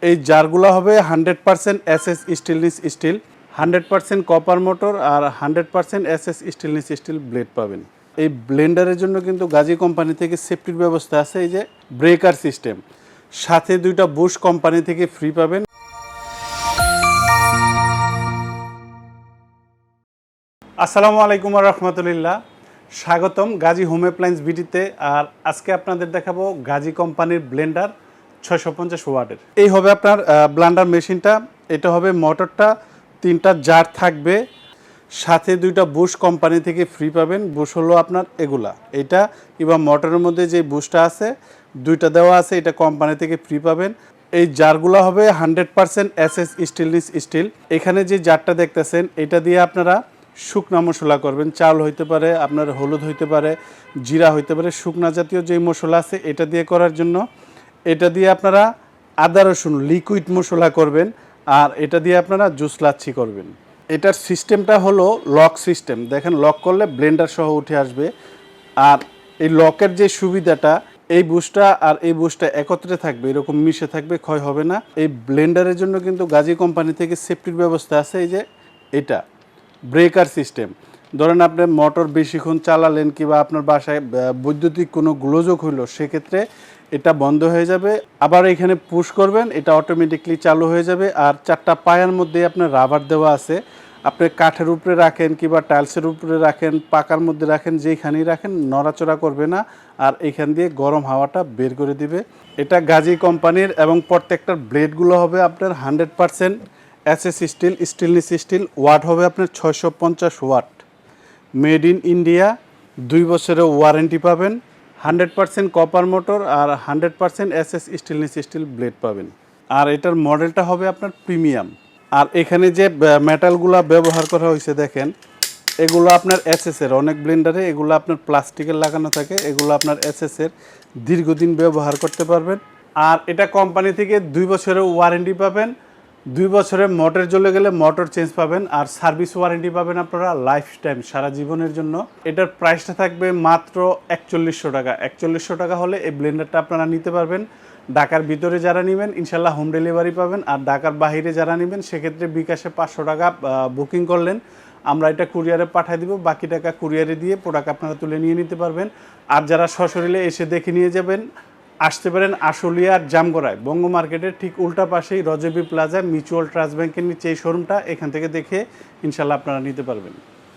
এই জারগুলো হবে 100% SS stainless steel, 100% copper motor আর 100% এসএস স্টেনলেস স্টিল ব্লেড পাবেন। এই ব্লেন্ডারের জন্য কিন্তু গাজী কোম্পানি থেকে সেফটির ব্যবস্থা আছে, এই যে ব্রেকার সিস্টেম, সাথে 2টা বুশ কোম্পানি থেকে ফ্রি পাবেন। আসসালামু আলাইকুম ওয়া রাহমাতুল্লাহ, স্বাগতম গাজী হোম অ্যাপ্লায়েন্স বিডিতে। আর আজকে আপনাদের দেখাবো গাজী কোম্পানির ব্লেন্ডার 650 ওয়াটের। এই হবে আপনার ব্লেন্ডার মেশিনটা। এটা হবে মোটরটা, 3টা জার থাকবে, সাথে 2টা বুশ কোম্পানি থেকে ফ্রি পাবেন। বুশ হলো আপনার এগুলা, এটা কিংবা মোটরের মধ্যে যে বুশটা আছে 2টা দেওয়া আছে, এটা কোম্পানি থেকে ফ্রি পাবেন। এই জারগুলো হবে 100% এসএস স্টেনলেস স্টিল। এখানে যে জারটা দেখতেছেন, এটা দিয়ে আপনারা শুকনা মশলা করবেন। চাল হইতে পারে, আপনার হলুদ হইতে পারে, জিরা হইতে পারে, শুকনা জাতীয় যে মশলা আছে এটা দিয়ে করার জন্য। এটা দিয়ে আপনারা আদা রসুন লিকুইড মশলা করবেন, আর এটা দিয়ে আপনারা জুস লাচ্ছি করবেন। এটার সিস্টেমটা হলো লক সিস্টেম। দেখেন, লক করলে ব্লেন্ডার সহ উঠে আসবে। আর এই লকের যে সুবিধাটা, এই বুশটা আর এই বুশটা একত্রে থাকবে, এরকম মিশে থাকবে, ক্ষয় হবে না। এই ব্লেন্ডারের জন্য কিন্তু গাজী কোম্পানি থেকে সেফটির ব্যবস্থা আছে, এই যে এটা ব্রেকার সিস্টেম। ধরেন আপনি মোটর বেশিক্ষণ চালালেন কিংবা আপনার বাসায় বৈদ্যুতিক কোনো গোলযোগ হইলো, সেক্ষেত্রে এটা বন্ধ হয়ে যাবে। আবার এখানে পুশ করবেন, এটা অটোমেটিকলি চালু হয়ে যাবে। আর 4টা পায়ার মধ্যে আপনার রাবার দেওয়া আছে। আপনি কাঠের উপরে রাখেন কিংবা টাইলসের উপরে রাখেন, পাকার মধ্যে রাখেন, যেইখানেই রাখেন নড়াচড়া করবে না। আর এখান দিয়ে গরম হাওয়াটা বের করে দিবে। এটা গাজী কোম্পানির, এবং প্রত্যেকটার ব্লেডগুলো হবে আপনার 100% SS steel, stainless steel. Watt হবে আপনার 650 ওয়াট, মেড ইন ইন্ডিয়া। 2 বছরের ওয়ারেন্টি পাবেন। 100% কপার মোটর আর 100% এসএস স্টেনলেস স্টিল ব্লেড পাবেন। আর এটার মডেলটা হবে আপনার প্রিমিয়াম। আর এখানে যে মেটালগুলো ব্যবহার করা হয়েছে দেখেন, এগুলো আপনার এসএসের। অনেক ব্লেন্ডারে এগুলো আপনার প্লাস্টিকের লাগানো থাকে, এগুলো আপনার এসএসের, দীর্ঘদিন ব্যবহার করতে পারবেন। আর এটা কোম্পানি থেকে 2 বছরের ওয়ারেন্টি পাবেন। 2 বছরে মোটর জ্বলে গেলে মোটর চেঞ্জ পাবেন। আর সার্ভিস ওয়ারেন্টি পাবেন আপনারা লাইফ টাইম, সারা জীবনের জন্য। এটার প্রাইসটা থাকবে মাত্র 4100 টাকা। 4100 টাকা হলে এই ব্লেন্ডারটা আপনারা নিতে পারবেন। ঢাকার ভিতরে যারা নেবেন ইনশাল্লাহ হোম ডেলিভারি পাবেন। আর ঢাকার বাইরে যারা নেবেন সেক্ষেত্রে বিকাশে 500 টাকা বুকিং করলেন, আমরা এটা কুরিয়ারে পাঠিয়ে দিব। বাকি টাকা কুরিয়ারে দিয়ে প্রোডাক্ট আপনারা তুলে নিয়ে নিতে পারবেন। আর যারা সশরীরে এসে দেখে নিয়ে যাবেন, আসতে পারেন আশুলিয়ার জামগড়ায় বঙ্গ মার্কেটের ঠিক উল্টা পাশেই রজবি প্লাজা মিউচুয়াল ট্রাস্ট ব্যাংকের নিচে এই শোরুমটা। এখান থেকে দেখে ইনশাল্লাহ আপনারা নিতে পারবেন।